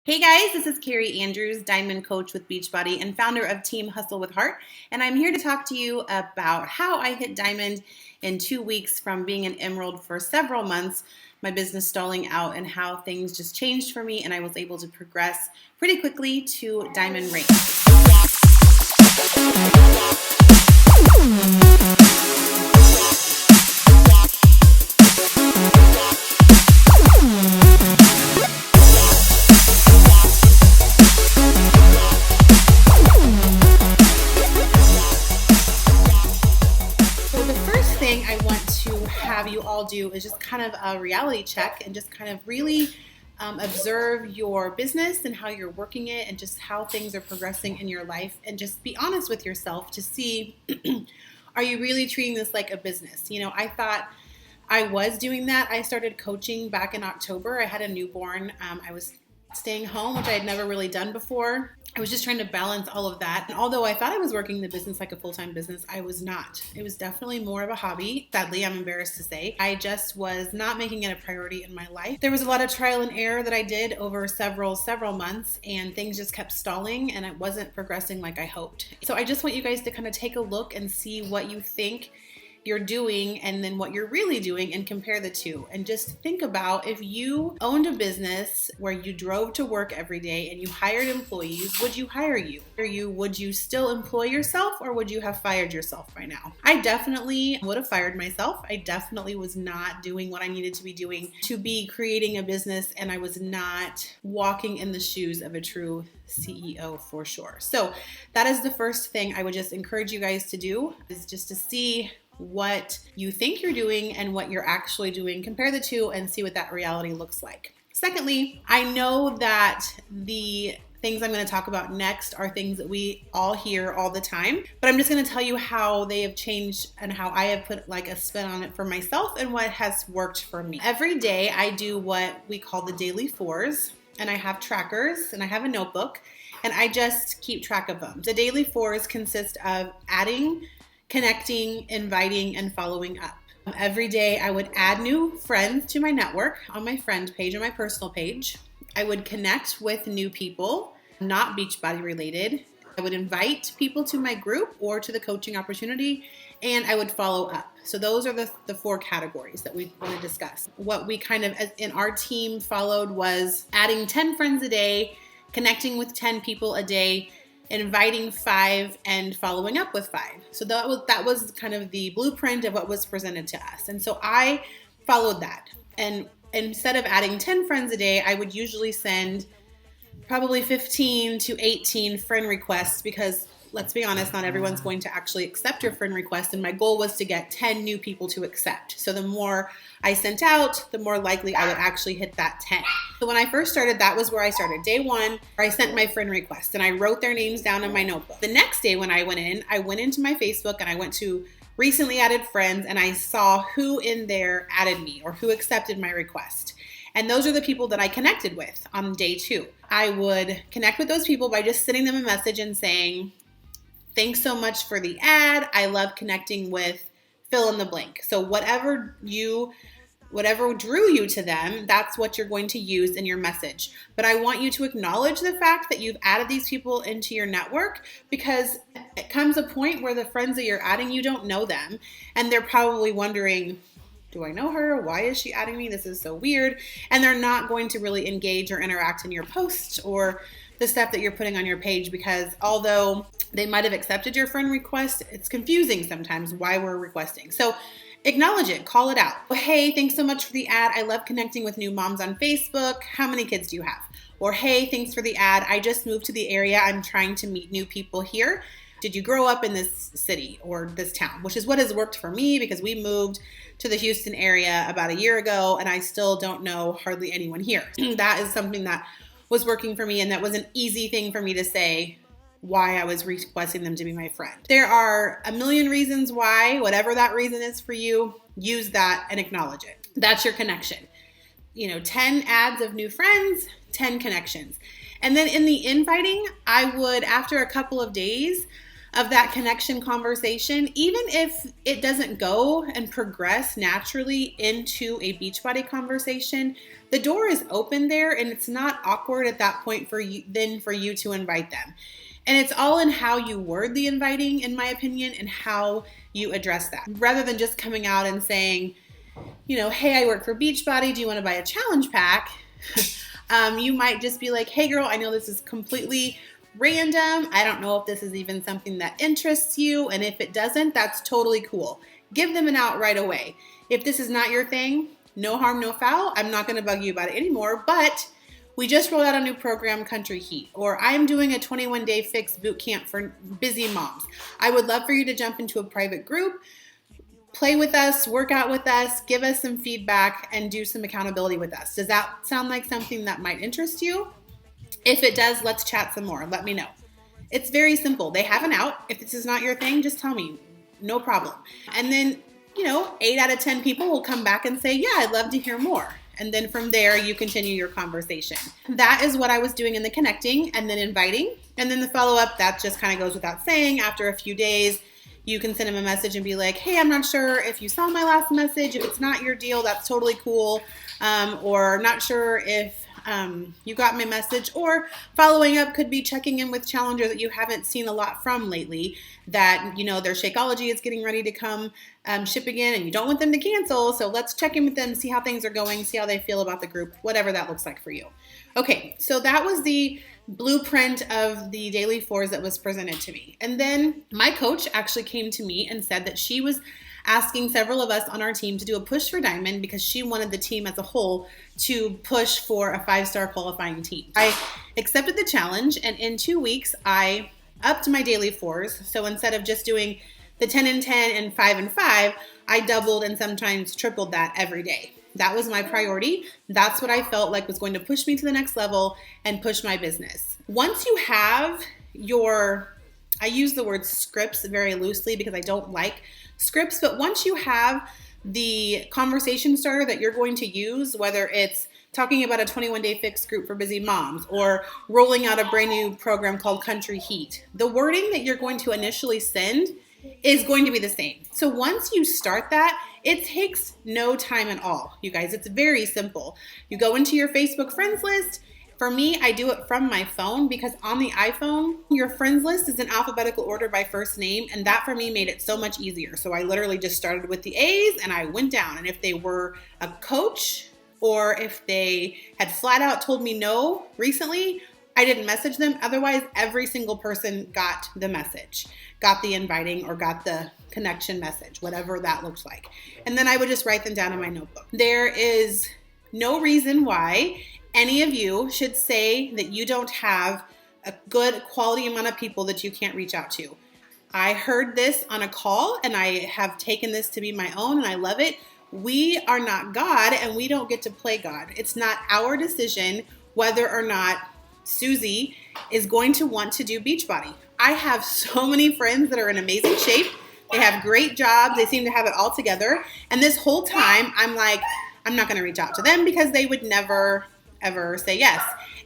Hey guys, this is Carrie Andrews, Diamond Coach with Beachbody and founder of Team Hustle with Heart. And I'm here to talk to you about how I hit Diamond in 2 weeks from being an Emerald for several months, my business stalling out, and how things just changed for me and I was able to progress pretty quickly to Diamond rank. I want to have you all do is just kind of a reality check and just kind of really observe your business and how you're working it and just how things are progressing in your life, and just be honest with yourself to see are you really treating this like a business? You know, I thought I was doing that. I started coaching back in October. I had a newborn. I was staying home, which I had never really done before. I was just trying to balance all of that. And although I thought I was working the business like a full-time business, I was not. It was definitely more of a hobby. Sadly, I'm embarrassed to say. I just was not making it a priority in my life. There was a lot of trial and error that I did over several months, and things just kept stalling and it wasn't progressing like I hoped. So I just want you guys to kind of take a look and see what you think you're doing and then what you're really doing and compare the two, and just think about if you owned a business where you drove to work every day and you hired employees, would you hire you? Would you still employ yourself, or would you have fired yourself by now? I definitely would have fired myself. I definitely was not doing what I needed to be doing to be creating a business, and I was not walking in the shoes of a true CEO for sure. So that is the first thing I would just encourage you guys to do, is just to see what you think you're doing and what you're actually doing. Compare the two and see what that reality looks like. Secondly, I know that the things I'm going to talk about next are things that we all hear all the time, but I'm just going to tell you how they have changed and how I have put like a spin on it for myself and what has worked for me. Every day I do what we call the daily fours, and I have trackers and I have a notebook and I just keep track of them. The daily fours consist of adding, connecting, inviting, and following up. Every day I would add new friends to my network on my friend page or my personal page. I would connect with new people, not Beachbody related. I would invite people to my group or to the coaching opportunity, and I would follow up. So those are the four categories that we want to discuss. What we kind of in our team followed was adding 10 friends a day, connecting with 10 people a day, inviting 5, and following up with 5. So that was kind of the blueprint of what was presented to us. And so I followed that. And instead of adding 10 friends a day, I would usually send probably 15 to 18 friend requests, because let's be honest, not everyone's going to actually accept your friend request. And my goal was to get 10 new people to accept. So the more I sent out, the more likely I would actually hit that 10. So when I first started, that was where I started. Day one, where I sent my friend request and I wrote their names down in my notebook. The next day when I went into my Facebook and I went to recently added friends, and I saw who in there added me or who accepted my request. And those are the people that I connected with on day 2. I would connect with those people by just sending them a message and saying, thanks so much for the ad. I love connecting with fill in the blank. So whatever drew you to them, that's what you're going to use in your message. But I want you to acknowledge the fact that you've added these people into your network, because it comes a point where the friends that you're adding, you don't know them. And they're probably wondering, do I know her? Why is she adding me? This is so weird. And they're not going to really engage or interact in your posts or the stuff that you're putting on your page, because although they might have accepted your friend request, it's confusing sometimes why we're requesting. So acknowledge it, call it out. Hey, thanks so much for the ad. I love connecting with new moms on Facebook. How many kids do you have? Or hey, thanks for the ad. I just moved to the area. I'm trying to meet new people here. Did you grow up in this city or this town? Which is what has worked for me, because we moved to the Houston area about a year ago and I still don't know hardly anyone here. That is something that was working for me, and that was an easy thing for me to say why I was requesting them to be my friend. There are a million reasons why. Whatever that reason is for you, use that and acknowledge it. That's your connection. 10 ads of new friends, 10 connections. And then in the inviting, I would, after a couple of days, of that connection conversation, even if it doesn't go and progress naturally into a Beachbody conversation, the door is open there, and it's not awkward at that point for you to invite them. And it's all in how you word the inviting, in my opinion, and how you address that. Rather than just coming out and saying, hey, I work for Beachbody, do you want to buy a challenge pack? You might just be like, hey girl, I know this is completely random. I don't know if this is even something that interests you. And if it doesn't, that's totally cool. Give them an out right away. If this is not your thing, no harm, no foul. I'm not going to bug you about it anymore, but we just rolled out a new program, Country Heat, or I'm doing a 21-day fix boot camp for busy moms. I would love for you to jump into a private group, play with us, work out with us, give us some feedback, and do some accountability with us. Does that sound like something that might interest you? If it does, let's chat some more. Let me know. It's very simple. They have an out. If this is not your thing, just tell me. No problem. And then, 8 out of 10 people will come back and say, yeah, I'd love to hear more. And then from there, you continue your conversation. That is what I was doing in the connecting and then inviting. And then the follow-up, that just kind of goes without saying. After a few days, you can send them a message and be like, hey, I'm not sure if you saw my last message. If it's not your deal, that's totally cool. Or not sure if you got my message. Or following up could be checking in with challengers that you haven't seen a lot from lately, that, their Shakeology is getting ready to come ship again and you don't want them to cancel. So let's check in with them, see how things are going, see how they feel about the group, whatever that looks like for you. Okay, so that was the blueprint of the daily fours that was presented to me. And then my coach actually came to me and said that she was asking several of us on our team to do a push for Diamond because she wanted the team as a whole to push for a 5-star qualifying team. I accepted the challenge, and in 2 weeks, I upped my daily fours. So instead of just doing the 10 and 10 and 5 and 5, I doubled and sometimes tripled that every day. That was my priority. That's what I felt like was going to push me to the next level and push my business. Once you have I use the word scripts very loosely because I don't like scripts, but once you have the conversation starter that you're going to use, whether it's talking about a 21-day fix group for busy moms or rolling out a brand new program called Country Heat, the wording that you're going to initially send is going to be the same. So once you start that, it takes no time at all, you guys. It's very simple. You go into your Facebook friends list. For me, I do it from my phone because on the iPhone, your friends list is in alphabetical order by first name, and that for me made it so much easier. So I literally just started with the A's and I went down. And if they were a coach or if they had flat out told me no recently, I didn't message them. Otherwise, every single person got the message, got the inviting or got the connection message, whatever that looks like. And then I would just write them down in my notebook. There is no reason why any of you should say that you don't have a good quality amount of people that you can't reach out to. I heard this on a call and I have taken this to be my own and I love it. We are not God and we don't get to play God. It's not our decision whether or not Susie is going to want to do Beachbody. I have so many friends that are in amazing shape. They have great jobs. They seem to have it all together. And this whole time I'm like, I'm not going to reach out to them because they would never ever say yes.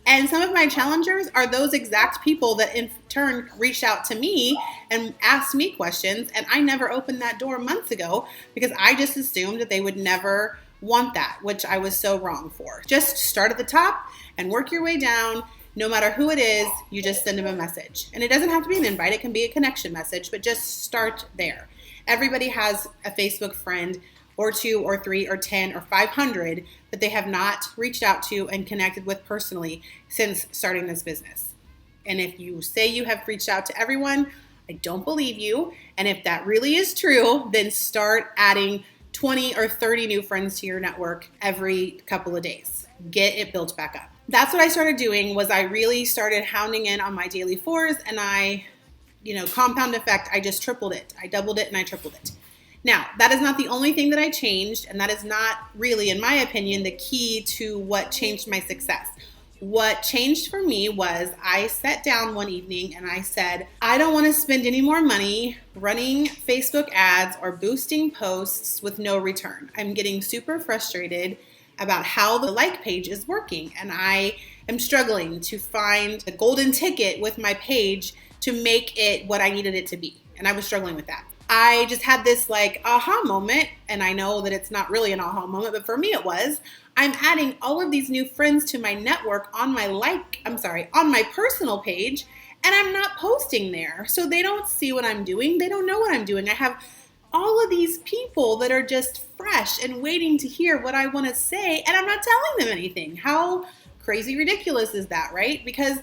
And some of my challengers are those exact people that in turn reached out to me and asked me questions. And I never opened that door months ago because I just assumed that they would never want that, which I was so wrong for. Just start at the top and work your way down. No matter who it is, you just send them a message. And it doesn't have to be an invite. It can be a connection message, but just start there. Everybody has a Facebook friend or 2 or 3 or 10 or 500 that they have not reached out to and connected with personally since starting this business. And if you say you have reached out to everyone, I don't believe you. And if that really is true, then start adding 20 or 30 new friends to your network every couple of days. Get it built back up. That's what I started doing. Was I really started hounding in on my daily fours, and I, compound effect, I just tripled it. I doubled it and I tripled it. Now, that is not the only thing that I changed, and that is not really, in my opinion, the key to what changed my success. What changed for me was I sat down one evening and I said, I don't want to spend any more money running Facebook ads or boosting posts with no return. I'm getting super frustrated about how the like page is working, and I am struggling to find the golden ticket with my page to make it what I needed it to be. And I was struggling with that. I just had this like aha moment, and I know that it's not really an aha moment, but for me it was. I'm adding all of these new friends to my network on my on my personal page, and I'm not posting there. So they don't see what I'm doing. They don't know what I'm doing. I have all of these people that are just fresh and waiting to hear what I want to say, and I'm not telling them anything. How crazy ridiculous is that, right? Because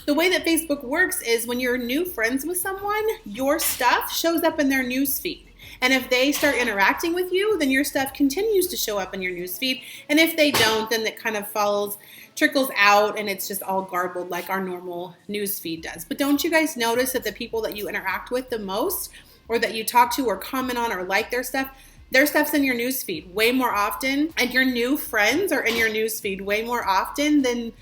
the way that Facebook works is when you're new friends with someone, your stuff shows up in their newsfeed. And if they start interacting with you, then your stuff continues to show up in your newsfeed. And if they don't, then it kind of trickles out, and it's just all garbled like our normal newsfeed does. But don't you guys notice that the people that you interact with the most, or that you talk to or comment on or like their stuff's in your newsfeed way more often, and your new friends are in your newsfeed way more often than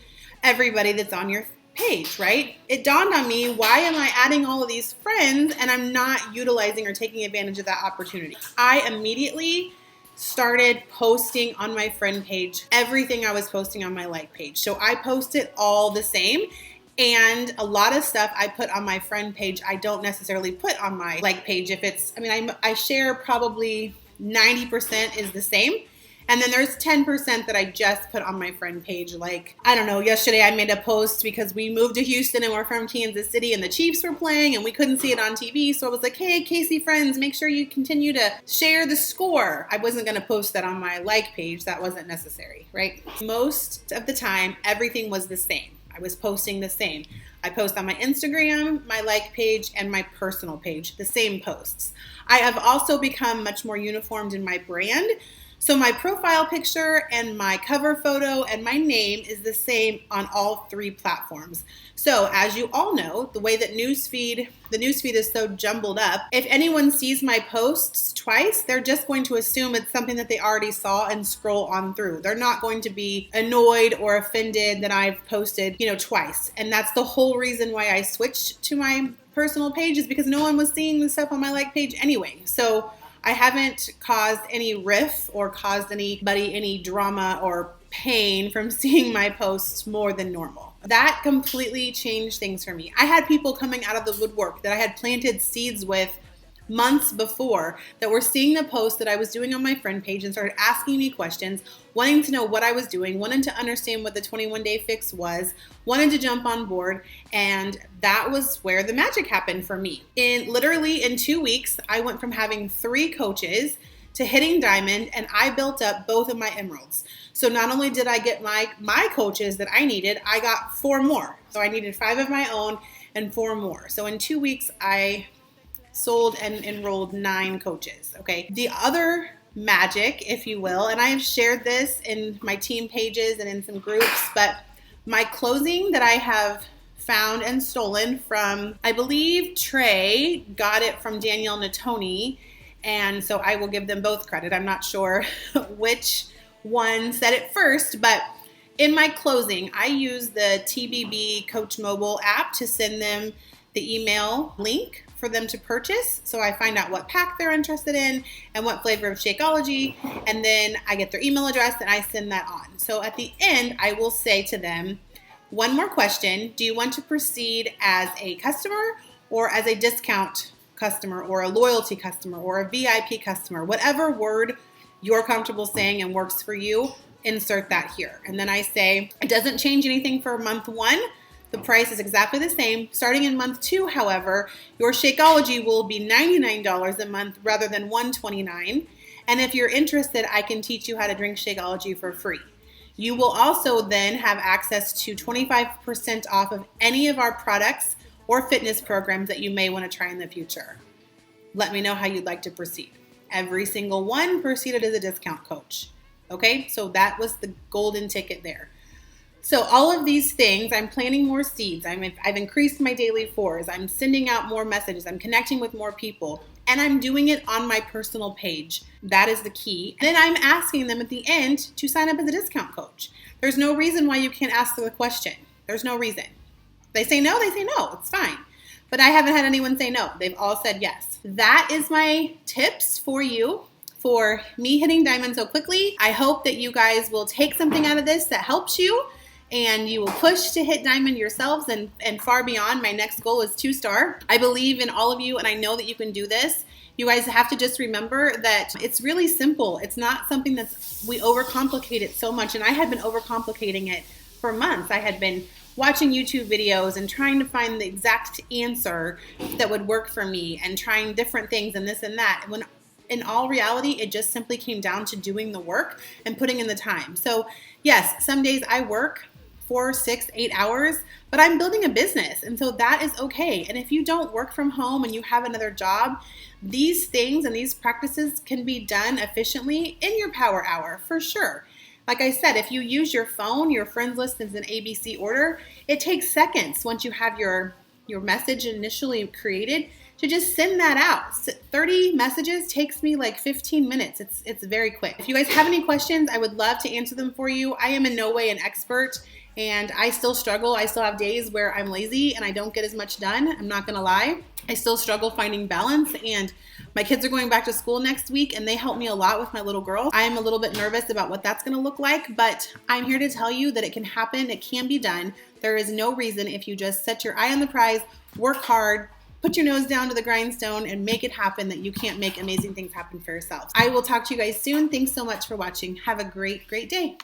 everybody that's on your page, right? It dawned on me, why am I adding all of these friends and I'm not utilizing or taking advantage of that opportunity? I immediately started posting on my friend page everything I was posting on my like page. So I post it all the same. And a lot of stuff I put on my friend page, I don't necessarily put on my like page. I share probably 90% is the same. And then there's 10% that I just put on my friend page. Like, I don't know, yesterday I made a post because we moved to Houston and we're from Kansas City and the Chiefs were playing and we couldn't see it on TV. So I was like, hey, KC friends, make sure you continue to share the score. I wasn't going to post that on my like page. That wasn't necessary, right? Most of the time, everything was the same. I was posting the same. I post on my Instagram, my like page, and my personal page, the same posts. I have also become much more uniformed in my brand. So my profile picture and my cover photo and my name is the same on all three platforms. So as you all know, the way that the newsfeed is so jumbled up, if anyone sees my posts twice, they're just going to assume it's something that they already saw and scroll on through. They're not going to be annoyed or offended that I've posted, twice. And that's the whole reason why I switched to my personal page, is because no one was seeing the stuff on my like page anyway. So I haven't caused any riff or caused anybody any drama or pain from seeing my posts more than normal. That completely changed things for me. I had people coming out of the woodwork that I had planted seeds with months before that were seeing the post that I was doing on my friend page and started asking me questions, wanting to know what I was doing, wanting to understand what the 21-day fix was, wanted to jump on board, and that was where the magic happened for me. Literally in 2 weeks, I went from having 3 coaches to hitting diamond, and I built up both of my emeralds. So not only did I get my coaches that I needed, I got 4 more. So I needed 5 of my own and 4 more. So in 2 weeks, I sold and enrolled 9 coaches. Okay. The other magic, if you will, and I have shared this in my team pages and in some groups, but my closing that I have found and stolen from, I believe Trey got it from Danielle Natoni, and so I will give them both credit. I'm not sure which one said it first, but in my closing, I use the TBB Coach Mobile app to send them the email link for them to purchase. So I find out what pack they're interested in and what flavor of Shakeology, and then I get their email address and I send that on. So at the end, I will say to them, one more question. Do you want to proceed as a customer or as a discount customer or a loyalty customer or a VIP customer? Whatever word you're comfortable saying and works for you, insert that here. And then I say, it doesn't change anything for month 1. The price is exactly the same. Starting in month 2, however, your Shakeology will be $99 a month rather than $129. And if you're interested, I can teach you how to drink Shakeology for free. You will also then have access to 25% off of any of our products or fitness programs that you may want to try in the future. Let me know how you'd like to proceed. Every single one proceeded as a discount coach. Okay, so that was the golden ticket there. So all of these things, I'm planting more seeds. I've increased my daily 4s. I'm sending out more messages. I'm connecting with more people. And I'm doing it on my personal page. That is the key. And then I'm asking them at the end to sign up as a discount coach. There's no reason why you can't ask them a question. There's no reason. They say no, it's fine. But I haven't had anyone say no. They've all said yes. That is my tips for you for me hitting diamond so quickly. I hope that you guys will take something out of this that helps you. and you will push to hit diamond yourselves and far beyond. My next goal is 2-star. I believe in all of you, and I know that you can do this. You guys have to just remember that it's really simple. It's not something we overcomplicate it so much, and I had been overcomplicating it for months. I had been watching YouTube videos and trying to find the exact answer that would work for me and trying different things and this and that. When in all reality, it just simply came down to doing the work and putting in the time. So yes, some days I work 4, 6, 8 hours, but I'm building a business. And so that is okay. And if you don't work from home and you have another job, these things and these practices can be done efficiently in your power hour for sure. Like I said, if you use your phone, your friends list is in ABC order, it takes seconds once you have your message initially created to just send that out. 30 messages takes me like 15 minutes. It's very quick. If you guys have any questions, I would love to answer them for you. I am in no way an expert, and I still struggle. I still have days where I'm lazy and I don't get as much done. I'm not gonna lie. I still struggle finding balance, and my kids are going back to school next week and they help me a lot with my little girl. I am a little bit nervous about what that's gonna look like, but I'm here to tell you that it can happen, it can be done. There is no reason if you just set your eye on the prize, work hard, put your nose down to the grindstone and make it happen, that you can't make amazing things happen for yourself. I will talk to you guys soon. Thanks so much for watching. Have a great, great day.